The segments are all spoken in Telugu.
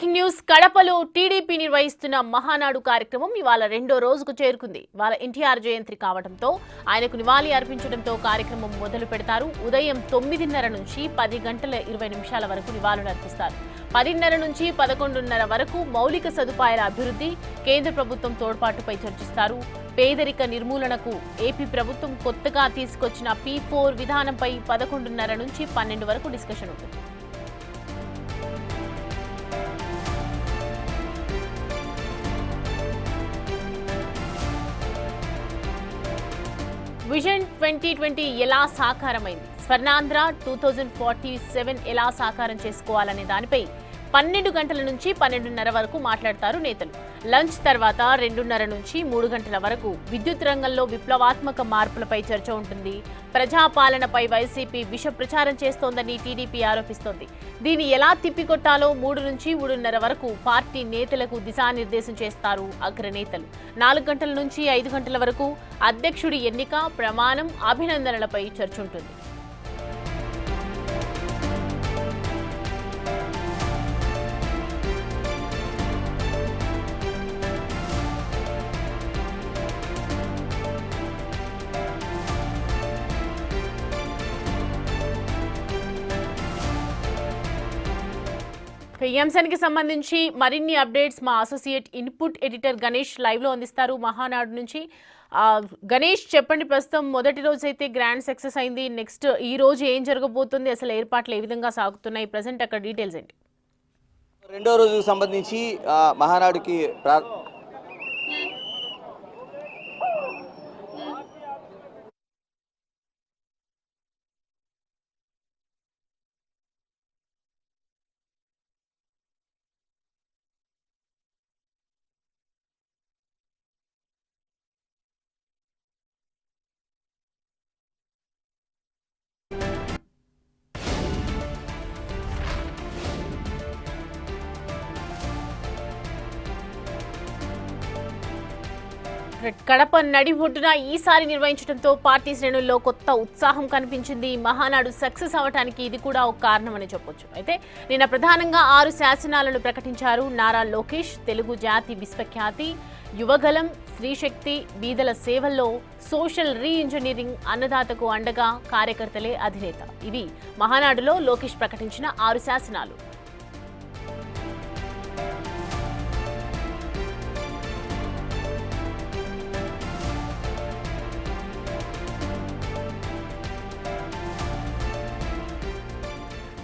న్యూస్ కడపలో టీడీపీ నిర్వహిస్తున్న మహానాడు కార్యక్రమం ఇవాళ రెండో రోజుకు చేరుకుంది. ఇవాళ ఎన్టీఆర్ జయంతి కావడంతో ఆయనకు నివాళి అర్పించడంతో కార్యక్రమం మొదలు పెడతారు. ఉదయం 9:30 నుంచి 10 గంటల 20 నిమిషాల వరకు నివాళులు అర్పిస్తారు. 10:30 నుంచి 11:30 వరకు మౌలిక సదుపాయాల అభివృద్ధి, కేంద్ర ప్రభుత్వం తోడ్పాటుపై చర్చిస్తారు. పేదరిక నిర్మూలనకు ఏపీ ప్రభుత్వం కొత్తగా తీసుకొచ్చిన P4 విధానంపై 11:30 నుంచి 12 వరకు డిస్కషన్ ఉంటుంది. విజన్ 2020 ఎలా సాకారమైంది, స్వర్ణాంధ్ర 2047 ఎలా సాకారం చేసుకోవాలనే దానిపై 12 గంటల నుంచి 12:30 వరకు మాట్లాడతారు నేతలు. లంచ్ తర్వాత 2:30 నుంచి 3 గంటల వరకు విద్యుత్ రంగంలో విప్లవాత్మక మార్పులపై చర్చ ఉంటుంది. ప్రజాపాలనపై వైసీపీ విష ప్రచారం చేస్తోందని టీడీపీ ఆరోపిస్తోంది. దీన్ని ఎలా తిప్పికొట్టాలో 3 నుంచి 3:30 వరకు పార్టీ నేతలకు దిశానిర్దేశం చేస్తారు అగ్రనేతలు. 4 గంటల నుంచి 5 గంటల వరకు అధ్యక్షుడి ఎన్నిక, ప్రమాణం, అభినందనలపై చర్చ ఉంటుంది. ఈ అంశానికి సంబంధించి మరిన్ని అప్డేట్స్ మా associate input editor Ganesh live లో అందిస్తారు మహానాడు నుంచి. గణేష్, చెప్పండి, ప్రస్తుతం మొదటి రోజు అయితే గ్రాండ్ సక్సెస్ అయింది. నెక్స్ట్ ఈ రోజు ఏం జరగబోతుంది, అసలు ఏర్పాట్లు ఏ విధంగా సాగుతున్నాయి, ప్రజెంట్ అక్కడ డీటెయిల్స్ ఏంటి? రెండో రోజుకు సంబంధించి మహానాడుకి కడప నడిబొడ్డున ఈసారి నిర్వహించడంతో పార్టీ శ్రేణుల్లో కొత్త ఉత్సాహం కనిపించింది. మహానాడు సక్సెస్ అవడానికి ఇది కూడా ఒక కారణమని చెప్పొచ్చు. అయితే నిన్న ప్రధానంగా 6 శాసనాలను ప్రకటించారు నారా లోకేష్. తెలుగు జాతి విశ్వఖ్యాతి, యువగలం, స్త్రీశక్తి, బీదల సేవల్లో సోషల్ రీఇంజనీరింగ్, అన్నదాతకు అండగా కార్యకర్తలే అధినేత. ఇవి మహానాడులో లోకేష్ ప్రకటించిన 6 శాసనాలు.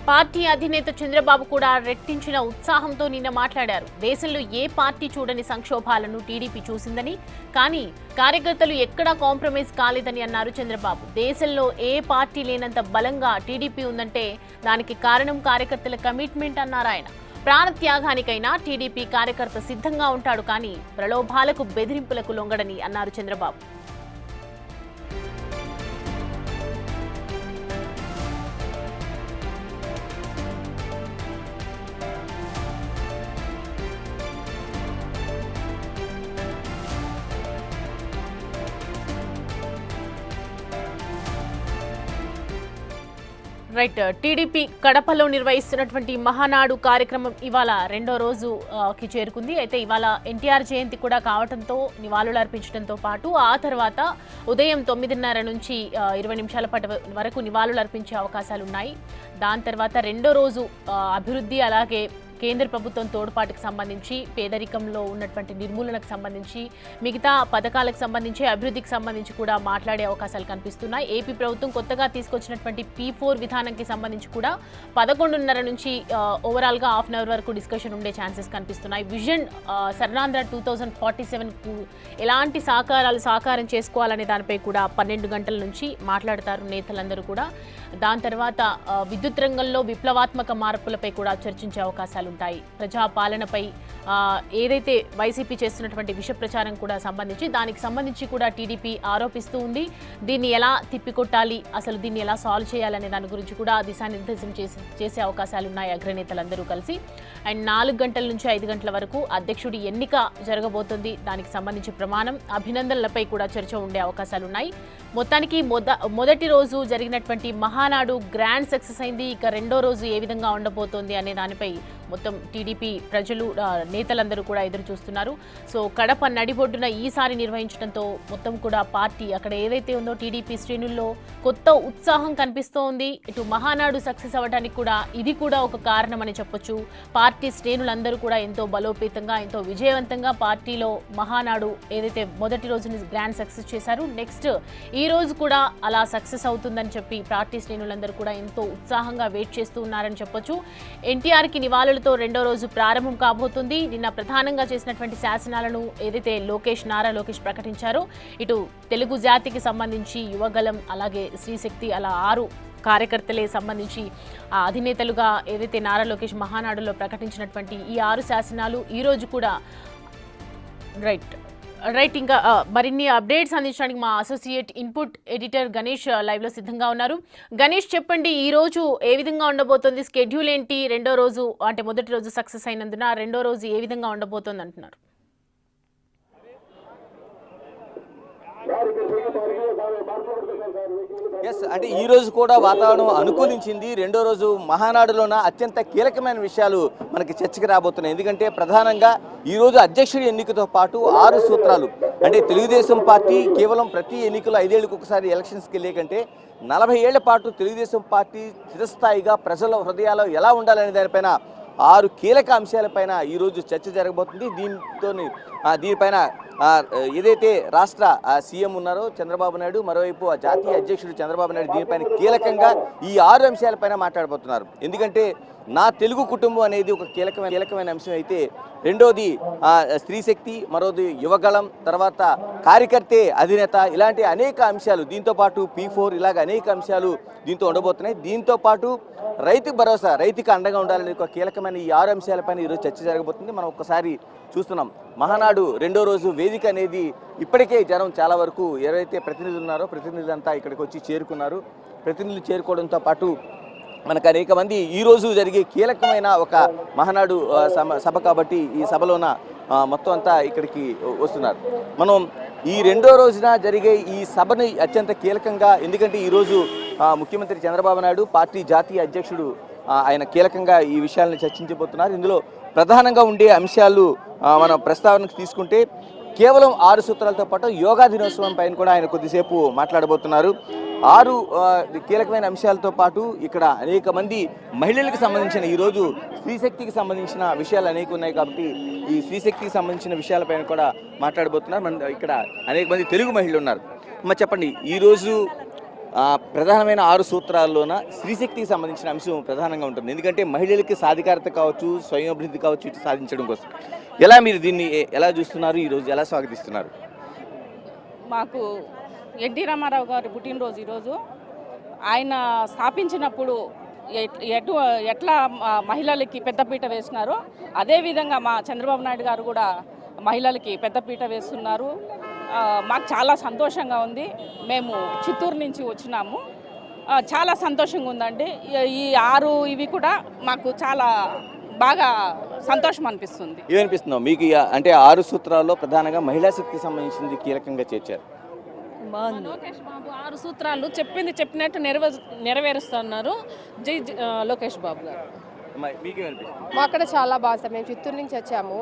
పార్టీ అధినేత చంద్రబాబు కూడా రెట్టించిన ఉత్సాహంతో నిన్న మాట్లాడారు. దేశంలో ఏ పార్టీ చూడని సంక్షోభాలను టీడీపీ చూసిందని, కానీ కార్యకర్తలు ఎక్కడా కాంప్రమైజ్ కాలేదని అన్నారు చంద్రబాబు. దేశంలో ఏ పార్టీ లేనంత బలంగా టీడీపీ ఉందంటే దానికి కారణం కార్యకర్తల కమిట్మెంట్ అన్నారు ఆయన. ప్రాణత్యాగానికైనా టీడీపీ కార్యకర్త సిద్ధంగా ఉంటాడు, కానీ ప్రలోభాలకు, బెదిరింపులకు లొంగడని అన్నారు చంద్రబాబు. రైట్, టీడీపీ కడపలో నిర్వహిస్తున్నటువంటి మహానాడు కార్యక్రమం ఇవాళ రెండో రోజుకి చేరుకుంది. అయితే ఇవాళ ఎన్టీఆర్ జయంతి కూడా కావడంతో నివాళులు అర్పించడంతో పాటు ఆ తర్వాత ఉదయం 9:30 నుంచి 20 నిమిషాల పాటు వరకు నివాళులు అర్పించే అవకాశాలు ఉన్నాయి. దాని తర్వాత రెండో రోజు అభివృద్ధి, అలాగే కేంద్ర ప్రభుత్వం తోడ్పాటుకు సంబంధించి, పేదరికంలో ఉన్నటువంటి నిర్మూలనకు సంబంధించి, మిగతా పథకాలకు సంబంధించి, అభివృద్ధికి సంబంధించి కూడా మాట్లాడే అవకాశాలు కనిపిస్తున్నాయి. ఏపీ ప్రభుత్వం కొత్తగా తీసుకొచ్చినటువంటి P4 విధానానికి సంబంధించి కూడా 11:30 నుంచి ఓవరాల్గా హాఫ్ అన్ అవర్ వరకు డిస్కషన్ ఉండే ఛాన్సెస్ కనిపిస్తున్నాయి. విజన్ స్వర్ణాంధ్ర 2047కు ఎలాంటి సాకారం చేసుకోవాలనే దానిపై కూడా 12 గంటల నుంచి మాట్లాడతారు నేతలందరూ కూడా. దాని తర్వాత విద్యుత్ రంగంలో విప్లవాత్మక మార్పులపై కూడా చర్చించే అవకాశాలు ఉంటాయి. ప్రజాపాలనపై ఏదైతే వైసీపీ చేస్తున్నటువంటి విష ప్రచారం కూడా దానికి సంబంధించి కూడా టీడీపీ ఆరోపిస్తూ ఉంది. దీన్ని ఎలా తిప్పికొట్టాలి, అసలు దీన్ని ఎలా సాల్వ్ చేయాలనే దాని గురించి కూడా దిశానిర్దేశం చేసే అవకాశాలు ఉన్నాయి అగ్రనేతలందరూ కలిసి. అండ్ 4 గంటల నుంచి 5 గంటల వరకు అధ్యక్షుడి ఎన్నిక జరగబోతుంది. దానికి సంబంధించి ప్రమాణం, అభినందనలపై కూడా చర్చ ఉండే అవకాశాలు ఉన్నాయి. మొత్తానికి మొదటి రోజు జరిగినటువంటి మహానాడు గ్రాండ్ సక్సెస్ అయింది. ఇక రెండో రోజు ఏ విధంగా ఉండబోతోంది అనే దానిపై మొత్తం టీడీపీ ప్రజలు నేతలందరూ కూడా ఎదురు చూస్తున్నారు. సో కడప నడిబొడ్డున ఈసారి నిర్వహించడంతో మొత్తం కూడా పార్టీ అక్కడ ఏదైతే ఉందో టీడీపీ శ్రేణుల్లో కొత్త ఉత్సాహం కనిపిస్తోంది. ఇటు మహానాడు సక్సెస్ అవ్వడానికి కూడా ఇది కూడా ఒక కారణమని చెప్పొచ్చు. పార్టీ శ్రేణులందరూ కూడా ఎంతో బలోపేతంగా ఎంతో విజయవంతంగా పార్టీలో మహానాడు ఏదైతే మొదటి రోజుని గ్రాండ్ సక్సెస్ చేశారు, నెక్స్ట్ ఈ రోజు కూడా అలా సక్సెస్ అవుతుందని చెప్పి పార్టీ శ్రేణులందరూ కూడా ఎంతో ఉత్సాహంగా వెయిట్ చేస్తూ ఉన్నారని చెప్పొచ్చు. ఎన్టీఆర్కి నివాళులతో రెండో రోజు ప్రారంభం కాబోతుంది. నిన్న ప్రధానంగా చేసినటువంటి శాసనాలను ఏదైతే నారా లోకేష్ ప్రకటించారో, ఇటు తెలుగు జాతికి సంబంధించి యువగలం అలాగే శ్రీశక్తి అలా 6 కార్యకర్తలే సంబంధించి ఆ అధినేతలుగా ఏదైతే నారా లోకేష్ మహానాడులో ప్రకటించినటువంటి ఈ 6 శాసనాలు ఈ రోజు కూడా రైట్ ఇంకా మరిన్ని అప్డేట్స్ అందించడానికి మా అసోసియేట్ ఇన్పుట్ ఎడిటర్ గణేష్ లైవ్లో సిద్ధంగా ఉన్నారు. గణేష్, చెప్పండి, ఈ రోజు ఏ విధంగా ఉండబోతోంది? స్కెడ్యూల్ ఏంటి? రెండో రోజు అంటే మొదటి రోజు సక్సెస్ అయినందున రెండో రోజు ఏ విధంగా ఉండబోతోంది అంటున్నారు? అంటే ఈ రోజు కూడా వాతావరణం అనుకూలించింది. రెండో రోజు మహానాడులోన అత్యంత కీలకమైన విషయాలు మనకి చర్చకి రాబోతున్నాయి. ఎందుకంటే ప్రధానంగా ఈ రోజు అధ్యక్షుడి ఎన్నికతో పాటు 6 సూత్రాలు, అంటే తెలుగుదేశం పార్టీ కేవలం ప్రతి ఎన్నికలు 5 ఏళ్ళకి ఒకసారి ఎలక్షన్స్కి వెళ్ళే కంటే 40 ఏళ్ల పాటు తెలుగుదేశం పార్టీ చిరస్థాయిగా ప్రజల హృదయాల్లో ఎలా ఉండాలనే దానిపైన 6 కీలక అంశాలపైన ఈరోజు చర్చ జరగబోతుంది. దీనిపైన ఏదైతే రాష్ట్ర సీఎం ఉన్నారో చంద్రబాబు నాయుడు, మరోవైపు జాతీయ అధ్యక్షుడు చంద్రబాబు నాయుడు దీనిపైన కీలకంగా ఈ 6 అంశాలపైన మాట్లాడబోతున్నారు. ఎందుకంటే నా తెలుగు కుటుంబం అనేది ఒక కీలకమైన అంశం అయితే, రెండోది స్త్రీశక్తి, మరోది యువగళం, తర్వాత కార్యకర్తే అధినేత, ఇలాంటి అనేక అంశాలు, దీంతోపాటు P4 ఇలాగ అనేక అంశాలు దీంతో ఉండబోతున్నాయి. దీంతోపాటు రైతు భరోసా, రైతుకి అండగా ఉండాలనే ఒక కీలకమైన ఈ 6 అంశాలపైన ఈరోజు చర్చ జరగబోతుంది. మనం ఒక్కసారి చూస్తున్నాం, మహానాడు రెండో రోజు వేదిక అనేది ఇప్పటికే జనం చాలా వరకు ఎవరైతే ప్రతినిధులు ఉన్నారో ప్రతినిధులంతా ఇక్కడికి వచ్చి చేరుకున్నారు. ప్రతినిధులు చేరుకోవడంతో పాటు మనకు అనేక మంది ఈరోజు జరిగే కీలకమైన ఒక మహానాడు సభ కాబట్టి ఈ సభలోన మొత్తం అంతా ఇక్కడికి వస్తున్నారు. మనం ఈ రెండో రోజున జరిగే ఈ సభని అత్యంత కీలకంగా, ఎందుకంటే ఈరోజు ముఖ్యమంత్రి చంద్రబాబు నాయుడు, పార్టీ జాతీయ అధ్యక్షుడు ఆయన కీలకంగా ఈ విషయాలను చర్చించబోతున్నారు. ఇందులో ప్రధానంగా ఉండే అంశాలు మనం ప్రస్తావనకు తీసుకుంటే కేవలం 6 సూత్రాలతో పాటు యోగా దినోత్సవం పైన కూడా ఆయన కొద్దిసేపు మాట్లాడబోతున్నారు. 6 కీలకమైన అంశాలతో పాటు ఇక్కడ అనేక మంది మహిళలకు సంబంధించిన, ఈరోజు స్త్రీశక్తికి సంబంధించిన విషయాలు అనేక ఉన్నాయి కాబట్టి ఈ స్త్రీశక్తికి సంబంధించిన విషయాలపైన కూడా మాట్లాడబోతున్నారు. మన ఇక్కడ అనేక మంది తెలుగు మహిళలు ఉన్నారు. అమ్మ, చెప్పండి, ఈరోజు ప్రధానమైన 6 సూత్రాల్లోన స్త్రీశక్తికి సంబంధించిన అంశం ప్రధానంగా ఉంటుంది. ఎందుకంటే మహిళలకి సాధికారత కావచ్చు, స్వయం అభివృద్ధి కావచ్చు, ఇటు సాధించడం కోసం ఎలా మీరు దీన్ని ఎలా చూస్తున్నారు, ఈరోజు ఎలా స్వాగతిస్తున్నారు? మాకు ఎన్టీ రామారావు గారి పుట్టినరోజు ఈరోజు. ఆయన స్థాపించినప్పుడు ఎట్లా మహిళలకి పెద్దపీట వేసినారో అదేవిధంగా మా చంద్రబాబు నాయుడు గారు కూడా మహిళలకి పెద్దపీట వేస్తున్నారు. మాకు చాలా సంతోషంగా ఉంది. మేము చిత్తూరు నుంచి వచ్చినాము. చాలా సంతోషంగా ఉందండి. ఈ 6 ఇవి కూడా మాకు చాలా బాగా సంతోషం అనిపిస్తుంది. ఏమనిపిస్తుందో మీకు? అంటే 6 సూత్రాల్లో ప్రధానంగా మహిళా శక్తికి సంబంధించింది కీలకంగా చేర్చారు. లోకేష్ బాబు 6 సూత్రాలు చెప్పినట్టు నెరవేరుస్తున్నారు. జై లోకేష్ బాబు గారు. మాకు అక్కడ చాలా బాగా సార్, మేము చిత్తూరు నుంచి వచ్చాము.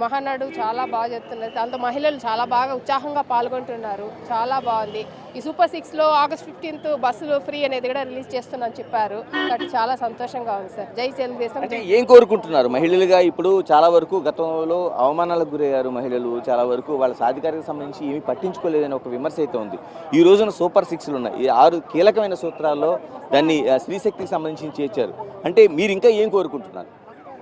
మహానాడు చాలా బాగా చెప్తున్నారు. దాంతో మహిళలు చాలా బాగా ఉత్సాహంగా పాల్గొంటున్నారు. చాలా బాగుంది. ఈ సూపర్ 6లో ఆగస్ట్ 15th బస్సులు ఫ్రీ అనేది కూడా రిలీజ్ చేస్తున్నాను చెప్పారు. కాబట్టి చాలా సంతోషంగా ఉంది సార్. జై తెలుగుదేశం. అంటే ఏం కోరుకుంటున్నారు మహిళలుగా? ఇప్పుడు చాలా వరకు గతంలో అవమానాలకు గురయ్యారు మహిళలు, చాలా వరకు వాళ్ళ సాధికారతకు సంబంధించి ఏమీ పట్టించుకోలేదని ఒక విమర్శ అయితే ఉంది. ఈ రోజున సూపర్ 6లు ఉన్నాయి. ఈ 6 కీలకమైన సూత్రాల్లో దాన్ని స్త్రీశక్తికి సంబంధించి చేర్చారు. అంటే మీరు ఇంకా ఏం కోరుకుంటున్నారు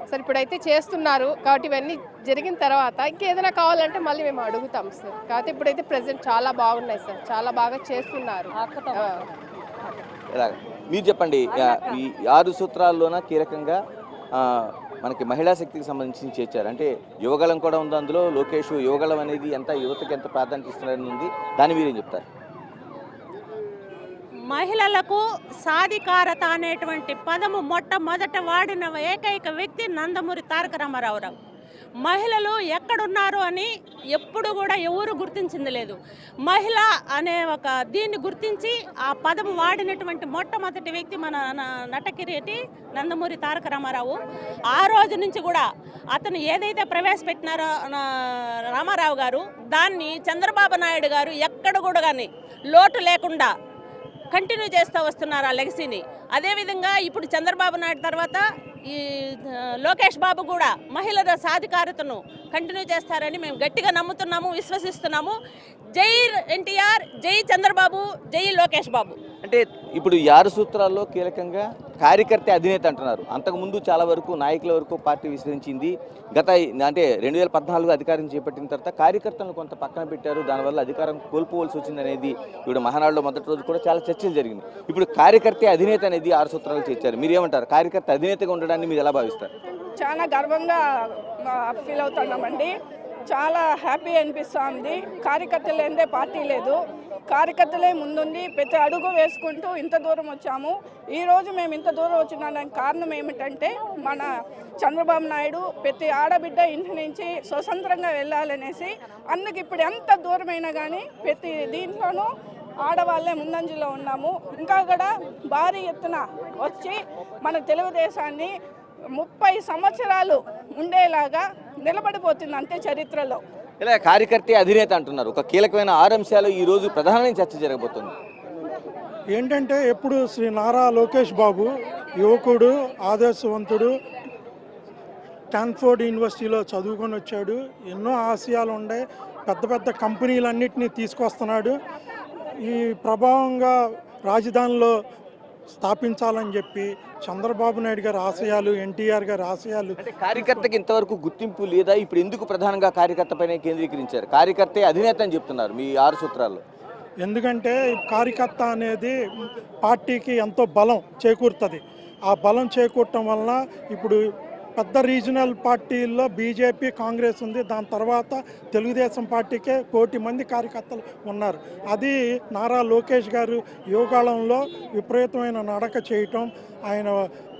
సార్? ఇప్పుడైతే చేస్తున్నారు కాబట్టి ఇవన్నీ జరిగిన తర్వాత ఇంకేదైనా కావాలంటే మళ్ళీ మేము అడుగుతాం సార్. కాబట్టి ఇప్పుడైతే ప్రెసెంట్ చాలా బాగున్నాయి సార్, చాలా బాగా చేస్తున్నారు. మీరు చెప్పండి, ఈ 6 సూత్రాల్లోన కీలకంగా మనకి మహిళా శక్తికి సంబంధించి చేర్చారు. అంటే యువగళం కూడా ఉంది అందులో. లోకేష్ యువగళం అనేది ఎంత యువతకి ఎంత ప్రాధాన్యత ఇస్తున్నారని ఉంది, దాన్ని మీరేం చెప్తారు? మహిళలకు సాధికారత అనేటువంటి పదము మొట్టమొదట వాడిన ఏకైక వ్యక్తి నందమూరి తారక రామారావు. మహిళలు ఎక్కడున్నారు అని ఎప్పుడు కూడా ఎవరు గుర్తించింది లేదు. మహిళ అనే ఒక దీన్ని గుర్తించి ఆ పదం వాడినటువంటి మొట్టమొదటి వ్యక్తి మన నటకిరీటి నందమూరి తారక రామారావు. ఆ రోజు నుంచి కూడా అతను ఏదైతే ప్రవేశపెట్టినారో రామారావు గారు, దాన్ని చంద్రబాబు నాయుడు గారు ఎక్కడ కూడా కానీ లోటు లేకుండా కంటిన్యూ చేస్తూ వస్తున్నారు ఆ లెగసీని. అదేవిధంగా ఇప్పుడు చంద్రబాబు నాయుడు తర్వాత ఈ లోకేష్ బాబు కూడా మహిళల సాధికారతను కంటిన్యూ చేస్తారని మేము గట్టిగా నమ్ముతున్నాము, విశ్వసిస్తున్నాము. జై ఎన్టీఆర్, జై చంద్రబాబు, జై లోకేష్ బాబు. అంటే ఇప్పుడు ఈ 6 సూత్రాల్లో కీలకంగా కార్యకర్త అధినేత అంటున్నారు. అంతకుముందు చాలా వరకు నాయకుల వరకు పార్టీ విస్తరించింది. గత అంటే 2014 అధికారం చేపట్టిన తర్వాత కార్యకర్తలను కొంత పక్కన పెట్టారు. దానివల్ల అధికారం కోల్పోవలసి వచ్చింది అనేది ఇప్పుడు మహానాడులో మొదటి రోజు కూడా చాలా చర్చలు జరిగింది. ఇప్పుడు కార్యకర్త అధినేత అనేది 6 సూత్రాలు చేర్చారు. మీరు ఏమంటారు? కార్యకర్త అధినేతగా ఉండడాన్ని మీరు ఎలా భావిస్తారు? చాలా గర్వంగా ఫీల్ అవుతున్నామండి. చాలా హ్యాపీ అనిపిస్తుంది. కార్యకర్తలు లేదే పార్టీ లేదు, కార్యకర్తలే ముందుండి ప్రతి అడుగు వేసుకుంటూ ఇంత దూరం వచ్చాము. ఈరోజు మేము ఇంత దూరం వచ్చినానికి కారణం ఏమిటంటే మన చంద్రబాబు నాయుడు ప్రతి ఆడబిడ్డ ఇంటి నుంచి స్వతంత్రంగా వెళ్ళాలనేసి, అందుకు ఇప్పుడు ఎంత దూరమైనా కానీ ప్రతి దీంట్లోనూ ఆడవాళ్ళే ముందంజలో ఉన్నాము. ఇంకా కూడా భారీ ఎత్తున వచ్చి మన తెలుగుదేశాన్ని 30 సంవత్సరాలు ఉండేలాగా నిలబడిపోతుంది అంతే చరిత్రలో. ఇలా కార్యకర్త అధినేత అంటున్నారు. ఒక కీలకమైన 6 అంశాలు ఈ రోజు ప్రధానంగా చర్చ జరగబోతుంది. ఏంటంటే ఎప్పుడు శ్రీ నారా లోకేష్ బాబు యువకుడు, ఆదర్శవంతుడు, స్టాన్ఫోర్డ్ యూనివర్సిటీలో చదువుకొని వచ్చాడు. ఎన్నో ఆశయాలు ఉండే పెద్ద పెద్ద కంపెనీలన్నింటినీ తీసుకొస్తున్నాడు. ఈ ప్రభావంగా రాజధానిలో స్థాపించాలని చెప్పి చంద్రబాబు నాయుడు గారి ఆశయాలు, ఎన్టీఆర్ గారి ఆశయాలు. అంటే కార్యకర్తకి ఇంతవరకు గుర్తింపు లేదా? ఇప్పుడు ఎందుకు ప్రధానంగా కార్యకర్త పైన కేంద్రీకరించారు? కార్యకర్తే అధినేత అని చెప్తున్నారు మీ 6 సూత్రాల్లో. ఎందుకంటే కార్యకర్త అనేది పార్టీకి ఎంతో బలం చేకూరుతుంది. ఆ బలం చేకూరటం వలన ఇప్పుడు పెద్ద రీజనల్ పార్టీల్లో బీజేపీ, కాంగ్రెస్ ఉంది. దాని తర్వాత తెలుగుదేశం పార్టీకే 1 కోటి మంది కార్యకర్తలు ఉన్నారు. అది నారా లోకేష్ గారు యువకాలంలో విపరీతమైన నడక చేయటం, ఆయన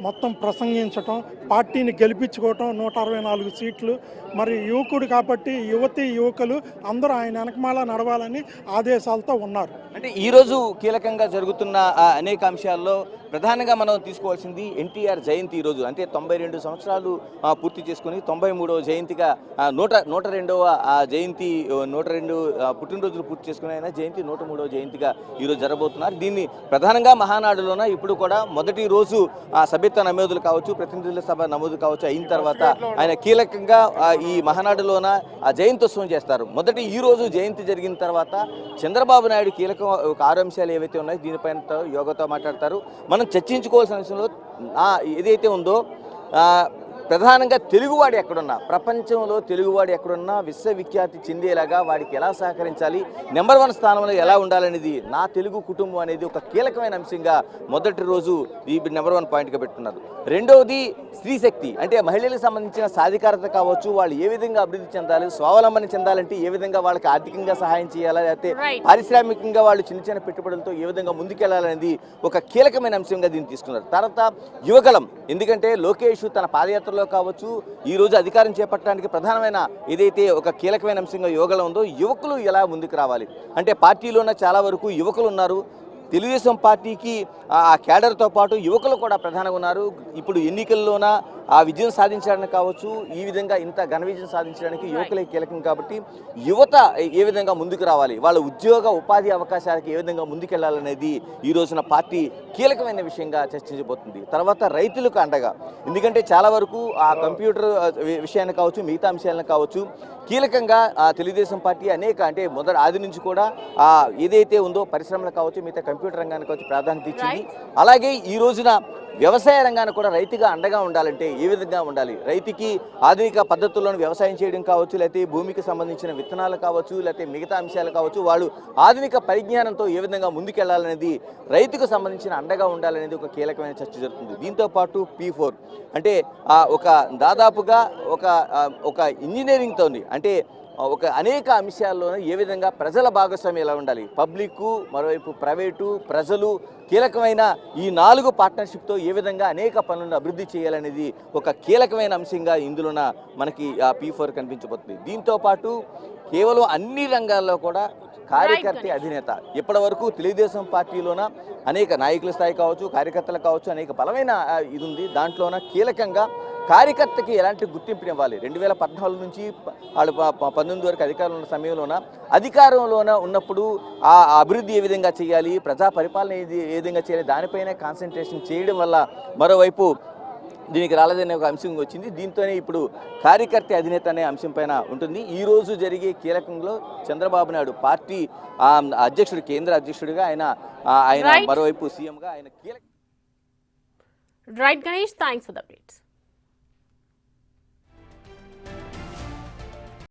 మొత్తం ప్రసంగించటం, పార్టీని గెలిపించుకోవటం, 164 సీట్లు. మరి యువకుడు కాబట్టి యువతి యువకులు అందరూ ఆయన వెనకమాల నడవాలని ఆదేశాలతో ఉన్నారు. అంటే ఈరోజు కీలకంగా జరుగుతున్న అనేక అంశాల్లో ప్రధానంగా మనం తీసుకోవాల్సింది ఎన్టీఆర్ జయంతి. ఈరోజు అంటే 92 సంవత్సరాలు పూర్తి చేసుకుని 93వ జయంతిగా 102వ జయంతి 102 పుట్టినరోజులు పూర్తి చేసుకుని ఆయన జయంతి 103వ జయంతిగా ఈరోజు జరగబోతున్నారు. దీన్ని ప్రధానంగా మహానాడులోన ఇప్పుడు కూడా మొదటి రోజు సభ్యత్వ నమోదులు కావచ్చు, ప్రతినిధుల సభ నమోదు కావచ్చు అయిన తర్వాత ఆయన కీలకంగా ఈ మహానాడులోన జయంతోత్సవం చేస్తారు. మొదటి ఈ రోజు జయంతి జరిగిన తర్వాత చంద్రబాబు నాయుడు కీలక 6 అంశాలు ఏవైతే ఉన్నాయో దీనిపైన యోగాతో మాట్లాడతారు. మనం చర్చించుకోవాల్సిన అంశంలో ఏదైతే ఉందో ప్రధానంగా తెలుగువాడు ఎక్కడున్నా, ప్రపంచంలో తెలుగువాడు ఎక్కడున్నా విశ్వవిఖ్యాతి చెందేలాగా వాడికి ఎలా సహకరించాలి, నెంబర్ 1 స్థానంలో ఎలా ఉండాలనేది నా తెలుగు కుటుంబం అనేది ఒక కీలకమైన అంశంగా మొదటి రోజు ఈ నెంబర్ 1 పాయింట్గా పెట్టుకున్నారు. రెండవది స్త్రీశక్తి, అంటే మహిళలకు సంబంధించిన సాధికారత కావచ్చు, వాళ్ళు ఏ విధంగా అభివృద్ధి చెందాలి, స్వావలంబన చెందాలంటే ఏ విధంగా వాళ్ళకి ఆర్థికంగా సహాయం చేయాలా, లేకపోతే పారిశ్రామికంగా వాళ్ళు చిన్న చిన్న పెట్టుబడులతో ఏ విధంగా ముందుకెళ్లాలనేది ఒక కీలకమైన అంశంగా దీన్ని తీసుకున్నారు. తర్వాత యువగలం, ఎందుకంటే లోకేష్ తన పాదయాత్ర కావచ్చు ఈ రోజు అధికారం చేపట్టడానికి ప్రధానమైన ఏదైతే ఒక కీలకమైన అంశంగా యువగలం ఉందో, యువకులు ఎలా ముందుకు రావాలి అంటే పార్టీలోనే చాలా వరకు యువకులు ఉన్నారు. తెలుగుదేశం పార్టీకి ఆ క్యాడర్తో పాటు యువకులు కూడా ప్రధానంగా ఉన్నారు. ఇప్పుడు ఎన్నికల్లోన ఆ విజయం సాధించడానికి కావచ్చు, ఈ విధంగా ఇంత ఘన విజయం సాధించడానికి యువకులే కీలకం. కాబట్టి యువత ఏ విధంగా ముందుకు రావాలి, వాళ్ళ ఉద్యోగ ఉపాధి అవకాశాలకు ఏ విధంగా ముందుకెళ్లాలనేది ఈ రోజున పార్టీ కీలకమైన విషయంగా చర్చించబోతుంది. తర్వాత రైతులకు అండగా, ఎందుకంటే చాలా వరకు ఆ కంప్యూటర్ విషయాన్ని కావచ్చు, మిగతా అంశాలను కావచ్చు కీలకంగా తెలుగుదేశం పార్టీ అనేక అంటే ఆది నుంచి కూడా ఏదైతే ఉందో పరిశ్రమలు కావచ్చు, మిగతా కంప్యూటర్ రంగానికి కావచ్చు ప్రాధాన్యత ఇచ్చింది. అలాగే ఈ రోజున వ్యవసాయ రంగానికి కూడా రైతుగా అండగా ఉండాలంటే ఏ విధంగా ఉండాలి, రైతుకి ఆధునిక పద్ధతుల్లోని వ్యవసాయం చేయడం కావచ్చు, లేకపోతే భూమికి సంబంధించిన విత్తనాలు కావచ్చు, లేకపోతే మిగతా అంశాలు కావచ్చు, వాళ్ళు ఆధునిక పరిజ్ఞానంతో ఏ విధంగా ముందుకెళ్లాలనేది, రైతుకు సంబంధించిన అండగా ఉండాలనేది ఒక కీలకమైన చర్చ జరుగుతుంది. దీంతో పాటు P4 అంటే ఒక దాదాపుగా ఒక ఇంజనీరింగ్తో అంటే ఒక అనేక అంశాల్లోనూ ఏ విధంగా ప్రజల భాగస్వామ్యం ఎలా ఉండాలి, పబ్లిక్ మరోవైపు ప్రైవేటు ప్రజలు కీలకమైన ఈ 4 పార్ట్నర్షిప్తో ఏ విధంగా అనేక పనులను అభివృద్ధి చేయాలనేది ఒక కీలకమైన అంశంగా ఇందులోన మనకి P4 కనిపించబోతుంది. దీంతో పాటు కేవలం అన్ని రంగాల్లో కూడా కార్యకర్త అధినేత ఇప్పటి వరకు తెలుగుదేశం పార్టీలోన అనేక నాయకుల స్థాయి కావచ్చు, కార్యకర్తలు కావచ్చు, అనేక బలమైన ఇది ఉంది. దాంట్లోన కీలకంగా కార్యకర్తకి ఎలాంటి గుర్తింపునివ్వాలి, 2014 నుంచి వాళ్ళు 19 వరకు అధికారంలో ఉన్న సమయంలోన అధికారంలోన ఉన్నప్పుడు ఆ అభివృద్ధి ఏ విధంగా చేయాలి, ప్రజా పరిపాలన ఏ విధంగా చేయాలి, దానిపైనే కాన్సన్ట్రేషన్ చేయడం వల్ల మరోవైపు దీనికి రాలేదనే ఒక అంశం వచ్చింది. దీంతోనే ఇప్పుడు కార్యకర్త అధినేత అనే అంశం పైన ఉంటుంది. ఈ రోజు జరిగే కీలకంలో చంద్రబాబు నాయుడు పార్టీ అధ్యక్షుడు, కేంద్ర అధ్యక్షుడిగా ఆయన మరోవైపు సీఎంగా ఆయన కీలక. Right Ganesh, thanks for the updates.